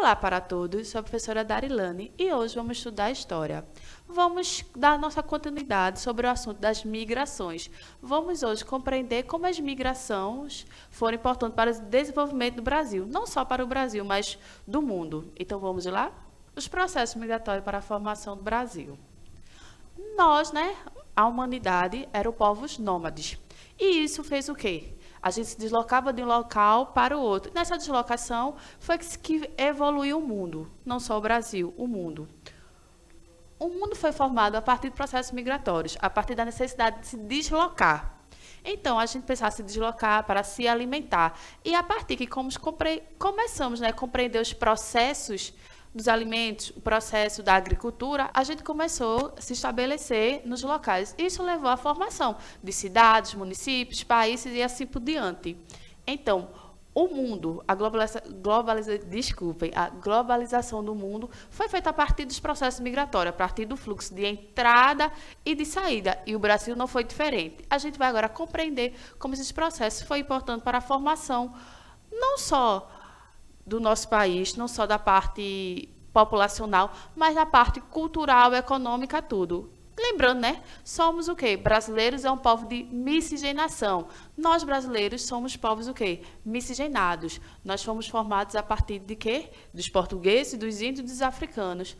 Olá para todos, sou a professora Darilane e hoje vamos estudar História. Vamos dar nossa continuidade sobre o assunto das migrações. Vamos hoje compreender como as migrações foram importantes para o desenvolvimento do Brasil, não só para o Brasil, mas do mundo. Então vamos lá? Os processos migratórios para a formação do Brasil. Nós, a humanidade, eram povos nômades. E isso fez o quê? A gente se deslocava de um local para o outro. Nessa deslocação foi que evoluiu o mundo, não só o Brasil, o mundo. O mundo foi formado a partir de processos migratórios, a partir da necessidade de se deslocar. Então, a gente precisava se deslocar para se alimentar. E a partir que começamos a compreender os processos dos alimentos, o processo da agricultura, a gente começou a se estabelecer nos locais. Isso levou à formação de cidades, municípios, países e assim por diante. Então, o mundo, a globalização do mundo foi feita a partir dos processos migratórios, a partir do fluxo de entrada e de saída. E o Brasil não foi diferente. A gente vai agora compreender como esses processos foram importantes para a formação, não só do nosso país, não só da parte populacional, mas da parte cultural, econômica, tudo. Lembrando, somos o quê? Brasileiros é um povo de miscigenação. Nós, brasileiros, somos povos o quê? Miscigenados. Nós fomos formados a partir de quê? Dos portugueses, dos índios e dos africanos.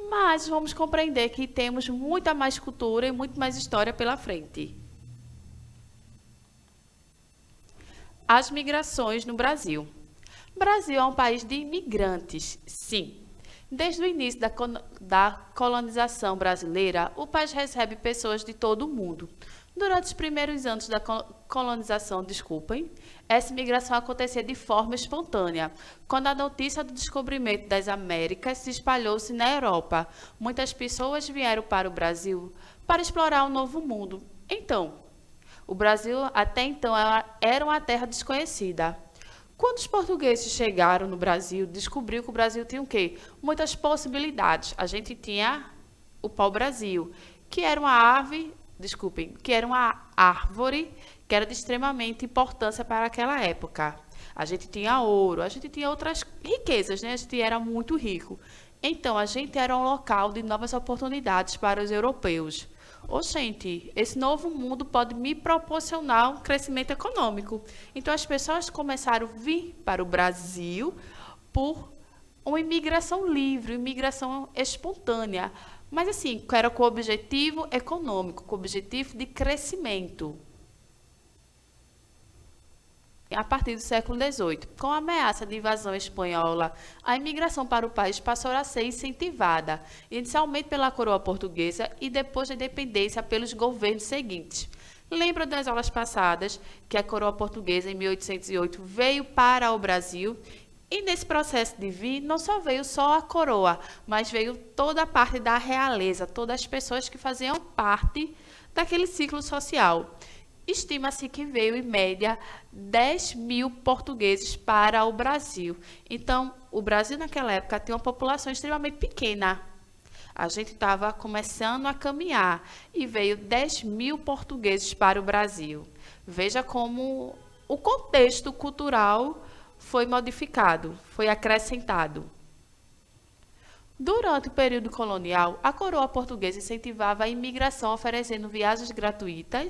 Mas vamos compreender que temos muita mais cultura e muito mais história pela frente. As migrações no Brasil. O Brasil é um país de imigrantes, sim. Desde o início da colonização brasileira, o país recebe pessoas de todo o mundo. Durante os primeiros anos da colonização, essa imigração acontecia de forma espontânea. Quando a notícia do descobrimento das Américas se espalhou-se na Europa, muitas pessoas vieram para o Brasil para explorar um novo mundo. Então, o Brasil até então era uma terra desconhecida. Quando os portugueses chegaram no Brasil, descobriu que o Brasil tinha o quê? Muitas possibilidades. A gente tinha o pau-brasil, que era uma árvore que era de extremamente importância para aquela época. A gente tinha ouro, a gente tinha outras riquezas, A gente era muito rico. Então, a gente era um local de novas oportunidades para os europeus. Gente, esse novo mundo pode me proporcionar um crescimento econômico. Então, as pessoas começaram a vir para o Brasil por uma imigração livre, imigração espontânea. Mas, assim, era com o objetivo econômico, com o objetivo de crescimento. A partir do século XVIII, com a ameaça de invasão espanhola, a imigração para o país passou a ser incentivada, inicialmente pela coroa portuguesa e depois da independência pelos governos seguintes. Lembra das aulas passadas que a coroa portuguesa, em 1808, veio para o Brasil e nesse processo de vir, não só veio só a coroa, mas veio toda a parte da realeza, todas as pessoas que faziam parte daquele ciclo social. Estima-se que veio, em média, 10 mil portugueses para o Brasil. Então, o Brasil, naquela época, tinha uma população extremamente pequena. A gente estava começando a caminhar e veio 10 mil portugueses para o Brasil. Veja como o contexto cultural foi modificado, foi acrescentado. Durante o período colonial, a coroa portuguesa incentivava a imigração oferecendo viagem gratuita,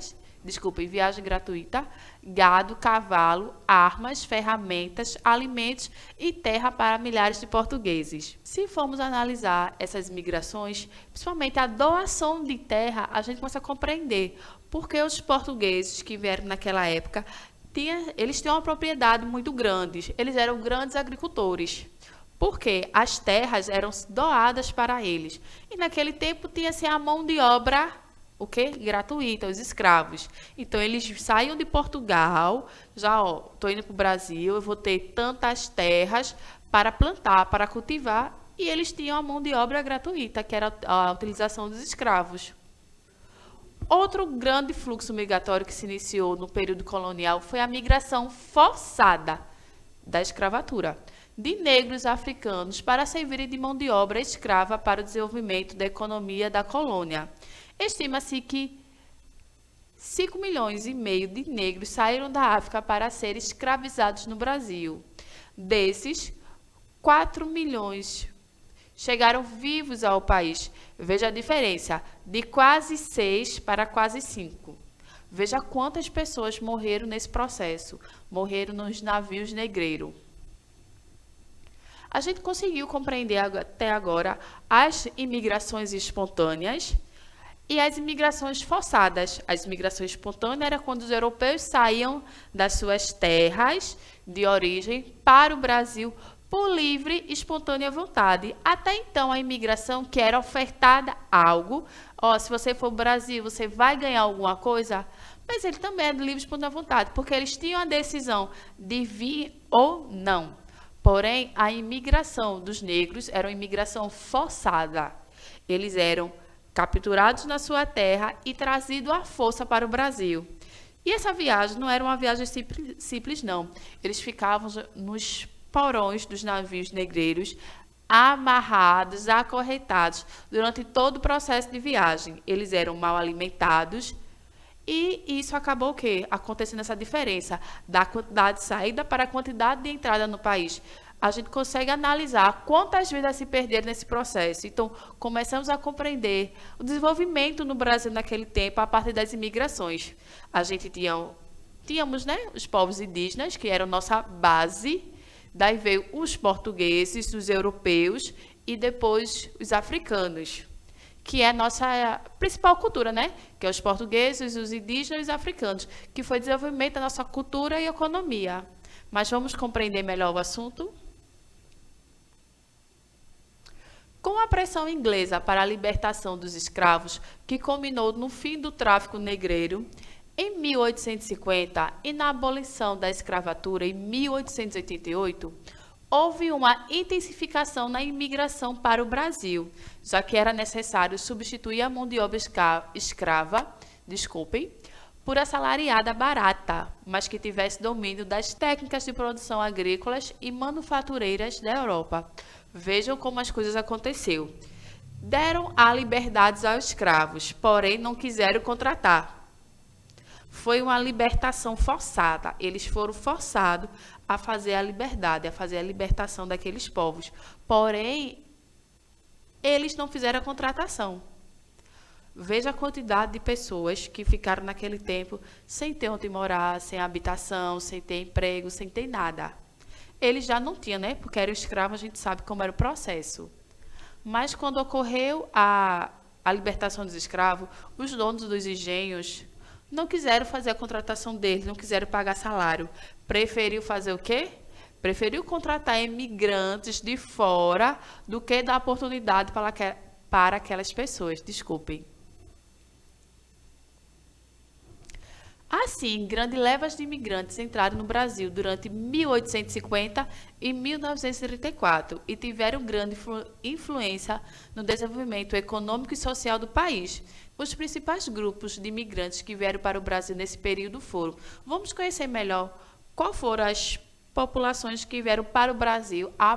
gado, cavalo, armas, ferramentas, alimentos e terra para milhares de portugueses. Se formos analisar essas migrações, principalmente a doação de terra, a gente começa a compreender porque os portugueses que vieram naquela época, eles tinham uma propriedade muito grande, eles eram grandes agricultores. Porque as terras eram doadas para eles. E naquele tempo tinha-se a mão de obra gratuita, os escravos. Então, eles saíam de Portugal, estou indo para o Brasil, eu vou ter tantas terras para plantar, para cultivar, e eles tinham a mão de obra gratuita, que era a utilização dos escravos. Outro grande fluxo migratório que se iniciou no período colonial foi a migração forçada da escravatura de negros africanos para servirem de mão de obra escrava para o desenvolvimento da economia da colônia. Estima-se que 5,5 milhões de negros saíram da África para serem escravizados no Brasil. Desses, 4 milhões chegaram vivos ao país. Veja a diferença, de quase 6 para quase 5. Veja quantas pessoas morreram nesse processo, morreram nos navios negreiros. A gente conseguiu compreender até agora as imigrações espontâneas e as imigrações forçadas. As imigrações espontâneas era quando os europeus saíam das suas terras de origem para o Brasil por livre e espontânea vontade. Até então, a imigração que era ofertada algo, se você for ao Brasil, você vai ganhar alguma coisa, mas ele também é de livre e espontânea vontade, porque eles tinham a decisão de vir ou não. Porém, a imigração dos negros era uma imigração forçada. Eles eram capturados na sua terra e trazidos à força para o Brasil. E essa viagem não era uma viagem simples, não. Eles ficavam nos porões dos navios negreiros, amarrados, acorrentados, durante todo o processo de viagem. Eles eram mal alimentados e isso acabou o quê? Acontecendo essa diferença da quantidade de saída para a quantidade de entrada no país. A gente consegue analisar quantas vidas se perderam nesse processo. Então, começamos a compreender o desenvolvimento no Brasil naquele tempo a partir das imigrações. A gente tínhamos, né, os povos indígenas, que eram nossa base, daí veio os portugueses, os europeus e depois os africanos, que é a nossa principal cultura, né? Que é os portugueses, os indígenas e os africanos, que foi o desenvolvimento da nossa cultura e economia. Mas vamos compreender melhor o assunto? Com a pressão inglesa para a libertação dos escravos, que culminou no fim do tráfico negreiro, em 1850 e na abolição da escravatura em 1888, houve uma intensificação na imigração para o Brasil, já que era necessário substituir a mão de obra escrava, por assalariada barata, mas que tivesse domínio das técnicas de produção agrícolas e manufatureiras da Europa. Vejam como as coisas aconteceram. Deram a liberdade aos escravos, porém não quiseram contratar. Foi uma libertação forçada. Eles foram forçados a fazer a liberdade, a fazer a libertação daqueles povos. Porém, eles não fizeram a contratação. Veja a quantidade de pessoas que ficaram naquele tempo sem ter onde morar, sem habitação, sem ter emprego, sem ter nada. Eles já não tinham, né? Porque eram escravos, a gente sabe como era o processo. Mas quando ocorreu a libertação dos escravos, os donos dos engenhos não quiseram fazer a contratação deles, não quiseram pagar salário. Preferiu fazer o quê? Preferiu contratar imigrantes de fora do que dar oportunidade para aquelas pessoas. Desculpem. Assim, grandes levas de imigrantes entraram no Brasil durante 1850 e 1934 e tiveram grande influência no desenvolvimento econômico e social do país. Os principais grupos de imigrantes que vieram para o Brasil nesse período foram: vamos conhecer melhor quais foram as populações que vieram para o Brasil à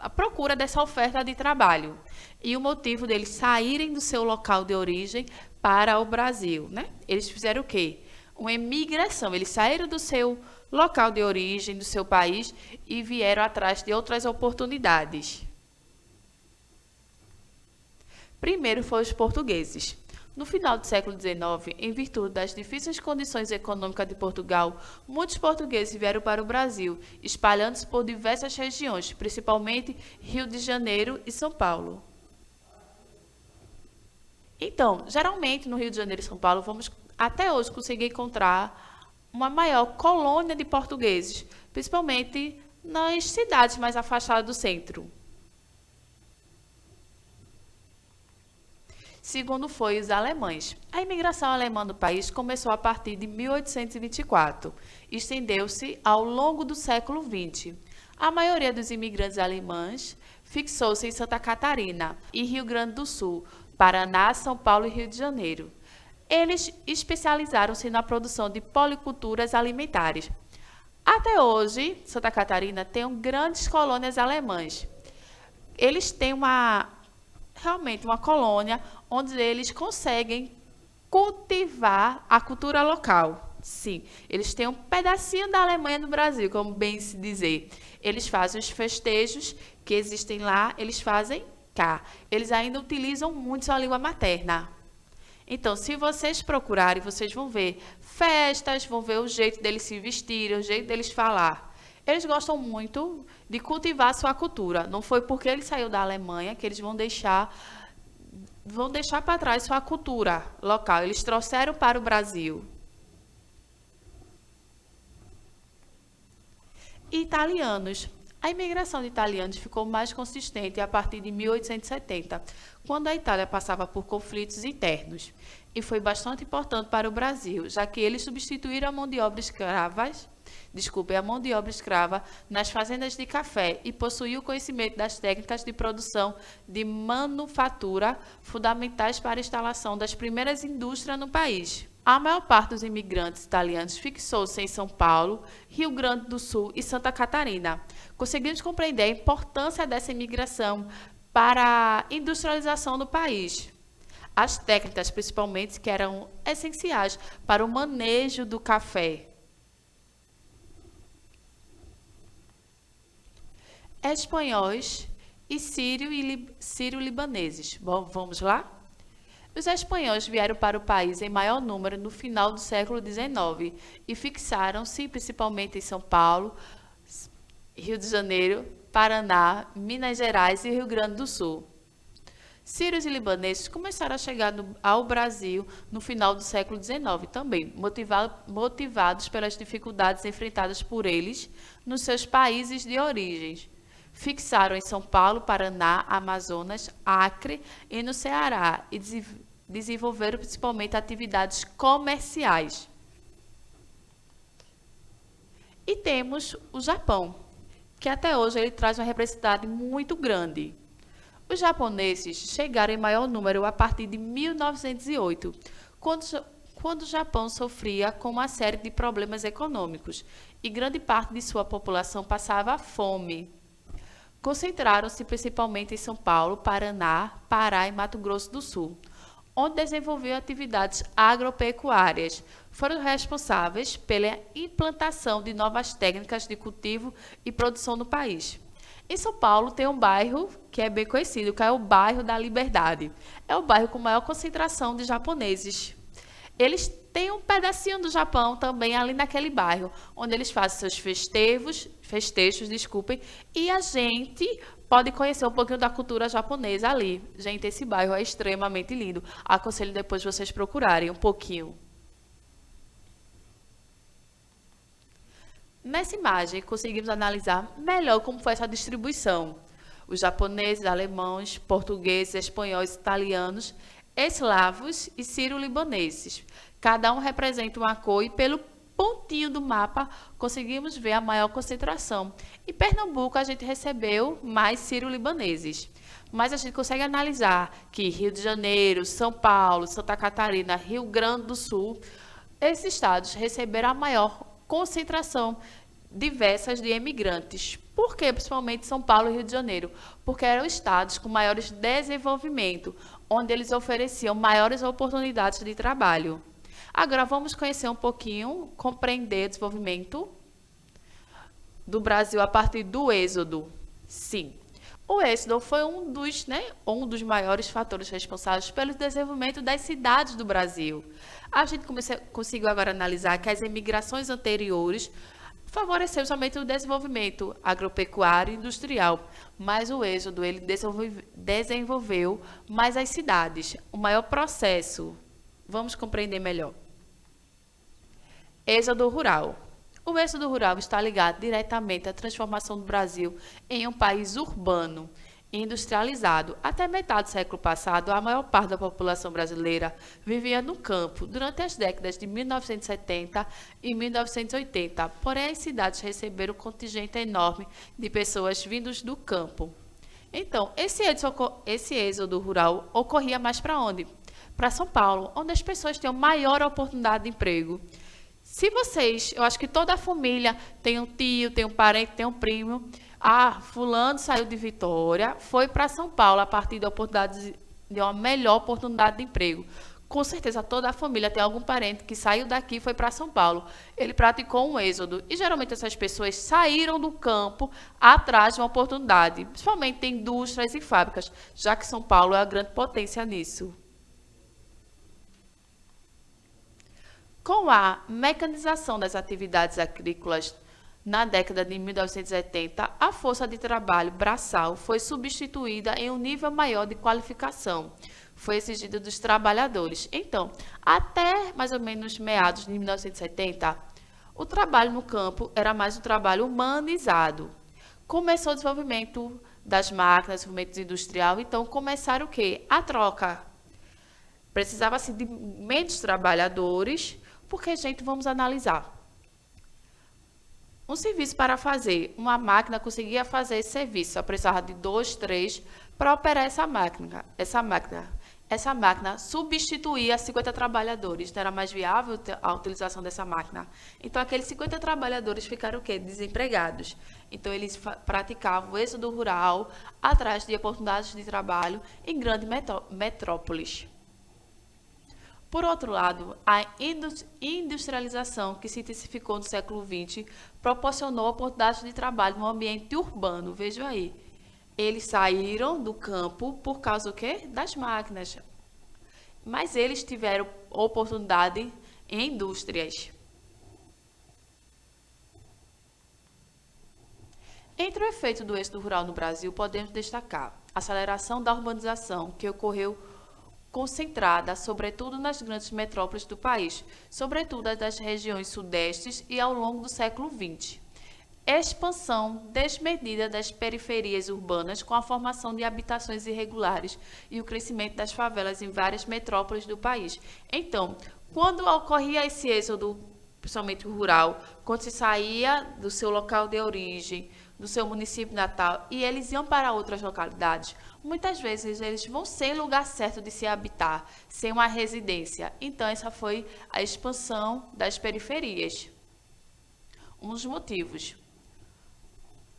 procura dessa oferta de trabalho e o motivo deles saírem do seu local de origem para o Brasil, né? Eles fizeram o quê? Uma imigração. Eles saíram do seu local de origem, do seu país, e vieram atrás de outras oportunidades. Primeiro foram os portugueses. No final do século XIX, em virtude das difíceis condições econômicas de Portugal, muitos portugueses vieram para o Brasil, espalhando-se por diversas regiões, principalmente Rio de Janeiro e São Paulo. Então, geralmente no Rio de Janeiro e São Paulo, vamos até hoje conseguir encontrar uma maior colônia de portugueses, principalmente nas cidades mais afastadas do centro. Segundo foi os alemães. A imigração alemã no país começou a partir de 1824 e estendeu-se ao longo do século XX. A maioria dos imigrantes alemães fixou-se em Santa Catarina e Rio Grande do Sul, Paraná, São Paulo e Rio de Janeiro. Eles especializaram-se na produção de policulturas alimentares. Até hoje, Santa Catarina tem grandes colônias alemãs. Eles têm realmente uma colônia onde eles conseguem cultivar a cultura local. Sim, eles têm um pedacinho da Alemanha no Brasil, como bem se dizer. Eles fazem os festejos que existem lá, eles fazem cá. Eles ainda utilizam muito sua língua materna. Então, se vocês procurarem, vocês vão ver festas, vão ver o jeito deles se vestirem, o jeito deles falar. Eles gostam muito de cultivar sua cultura. Não foi porque ele saiu da Alemanha que eles vão deixar para trás sua cultura local. Eles trouxeram para o Brasil. Italianos. A imigração de italianos ficou mais consistente a partir de 1870, quando a Itália passava por conflitos internos, e foi bastante importante para o Brasil, já que eles substituíram a mão de obra escrava nas fazendas de café e possuía o conhecimento das técnicas de produção de manufatura fundamentais para a instalação das primeiras indústrias no país. A maior parte dos imigrantes italianos fixou-se em São Paulo, Rio Grande do Sul e Santa Catarina. Conseguimos compreender a importância dessa imigração para a industrialização do país. As técnicas, principalmente, que eram essenciais para o manejo do café. Espanhóis e sírio-libaneses. Bom, vamos lá? Os espanhóis vieram para o país em maior número no final do século XIX e fixaram-se principalmente em São Paulo, Rio de Janeiro, Paraná, Minas Gerais e Rio Grande do Sul. Sírios e libaneses começaram a chegar ao Brasil no final do século XIX também, motivados pelas dificuldades enfrentadas por eles nos seus países de origem. Fixaram em São Paulo, Paraná, Amazonas, Acre e no Ceará e desenvolveram principalmente atividades comerciais. E temos o Japão, que até hoje ele traz uma representatividade muito grande. Os japoneses chegaram em maior número a partir de 1908, quando o Japão sofria com uma série de problemas econômicos e grande parte de sua população passava fome. Concentraram-se principalmente em São Paulo, Paraná, Pará e Mato Grosso do Sul, onde desenvolviam atividades agropecuárias. Foram responsáveis pela implantação de novas técnicas de cultivo e produção no país. Em São Paulo tem um bairro que é bem conhecido, que é o bairro da Liberdade. É o bairro com maior concentração de japoneses. Eles têm um pedacinho do Japão também ali naquele bairro, onde eles fazem seus festejos, e a gente pode conhecer um pouquinho da cultura japonesa ali. Gente, esse bairro é extremamente lindo. Aconselho depois vocês procurarem um pouquinho. Nessa imagem, conseguimos analisar melhor como foi essa distribuição. Os japoneses, alemães, portugueses, espanhóis, italianos, eslavos e sírio-libaneses. Cada um representa uma cor e pelo pontinho do mapa conseguimos ver a maior concentração. Em Pernambuco a gente recebeu mais sírio-libaneses. Mas a gente consegue analisar que Rio de Janeiro, São Paulo, Santa Catarina, Rio Grande do Sul, esses estados receberam a maior concentração diversas de imigrantes. Por quê? Principalmente São Paulo e Rio de Janeiro? Porque eram estados com maiores desenvolvimento, onde eles ofereciam maiores oportunidades de trabalho. Agora vamos conhecer um pouquinho, compreender o desenvolvimento do Brasil a partir do êxodo. Sim, o êxodo foi um dos maiores fatores responsáveis pelo desenvolvimento das cidades do Brasil. A gente conseguiu agora analisar que as imigrações anteriores favoreceram somente o desenvolvimento agropecuário e industrial, mas o êxodo ele desenvolveu mais as cidades, o maior processo. Vamos compreender melhor. Êxodo rural. O êxodo rural está ligado diretamente à transformação do Brasil em um país urbano e industrializado. Até metade do século passado, a maior parte da população brasileira vivia no campo durante as décadas de 1970 e 1980. Porém, as cidades receberam um contingente enorme de pessoas vindas do campo. Então, esse êxodo rural ocorria mais para onde? Para São Paulo, onde as pessoas têm maior oportunidade de emprego. Eu acho que toda a família tem um tio, tem um parente, tem um primo. Fulano saiu de Vitória, foi para São Paulo a partir de uma melhor oportunidade de emprego. Com certeza toda a família tem algum parente que saiu daqui e foi para São Paulo. Ele praticou um êxodo e geralmente essas pessoas saíram do campo atrás de uma oportunidade, principalmente em indústrias e fábricas, já que São Paulo é a grande potência nisso. Com a mecanização das atividades agrícolas na década de 1970, a força de trabalho braçal foi substituída em um nível maior de qualificação. Foi exigida dos trabalhadores. Então, até mais ou menos meados de 1970, o trabalho no campo era mais um trabalho humanizado. Começou o desenvolvimento das máquinas, desenvolvimento industrial, então começaram o quê? A troca. Precisava-se de menos trabalhadores, porque, gente, vamos analisar. Um serviço para fazer, uma máquina conseguia fazer esse serviço, só precisava de 2, 3 para operar essa máquina. Essa máquina substituía 50 trabalhadores, não era mais viável a utilização dessa máquina. Então, aqueles 50 trabalhadores ficaram o quê? Desempregados. Então, eles praticavam o êxodo rural atrás de oportunidades de trabalho em grandes metrópoles. Por outro lado, a industrialização que se intensificou no século XX proporcionou oportunidades de trabalho no ambiente urbano. Veja aí, eles saíram do campo por causa do quê? Das máquinas. Mas eles tiveram oportunidade em indústrias. Entre o efeito do êxodo rural no Brasil, podemos destacar a aceleração da urbanização que ocorreu concentrada, sobretudo nas grandes metrópoles do país, sobretudo as das regiões sudestes e ao longo do século XX. Expansão desmedida das periferias urbanas com a formação de habitações irregulares e o crescimento das favelas em várias metrópoles do país. Então, quando ocorria esse êxodo, principalmente rural, quando se saía do seu local de origem, do seu município natal, e eles iam para outras localidades, muitas vezes eles vão sem lugar certo de se habitar, sem uma residência. Então, essa foi a expansão das periferias. Um dos motivos.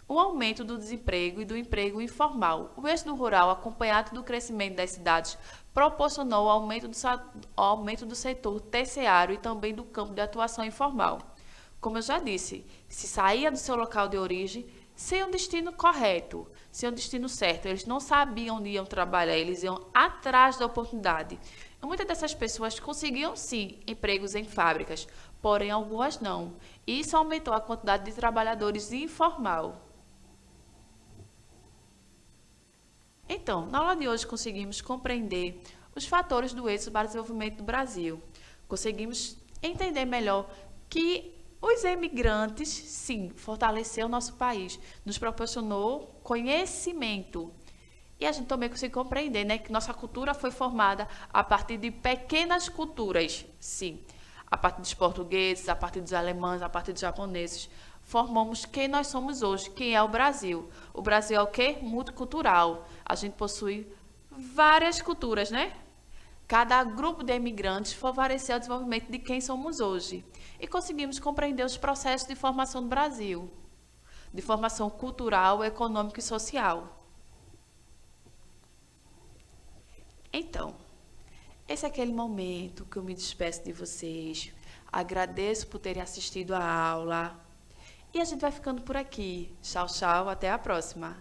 O aumento do desemprego e do emprego informal. O êxodo rural, acompanhado do crescimento das cidades, proporcionou o aumento do setor terciário e também do campo de atuação informal. Como eu já disse, se saía do seu local de origem sem um destino correto, sem um destino certo, eles não sabiam onde iam trabalhar, eles iam atrás da oportunidade. E muitas dessas pessoas conseguiam, sim, empregos em fábricas, porém algumas não. Isso aumentou a quantidade de trabalhadores informal. Então, na aula de hoje conseguimos compreender os fatores do êxito para o desenvolvimento do Brasil. Conseguimos entender melhor que os imigrantes, sim, fortaleceram o nosso país, nos proporcionou conhecimento. E a gente também consegue compreender, né, que nossa cultura foi formada a partir de pequenas culturas, sim. A partir dos portugueses, a partir dos alemães, a partir dos japoneses. Formamos quem nós somos hoje, quem é o Brasil. O Brasil é o quê? Multicultural. A gente possui várias culturas, né? Cada grupo de imigrantes favoreceu o desenvolvimento de quem somos hoje. E conseguimos compreender os processos de formação do Brasil, de formação cultural, econômica e social. Então, esse é aquele momento que eu me despeço de vocês. Agradeço por terem assistido a aula. E a gente vai ficando por aqui. Tchau, tchau. Até a próxima.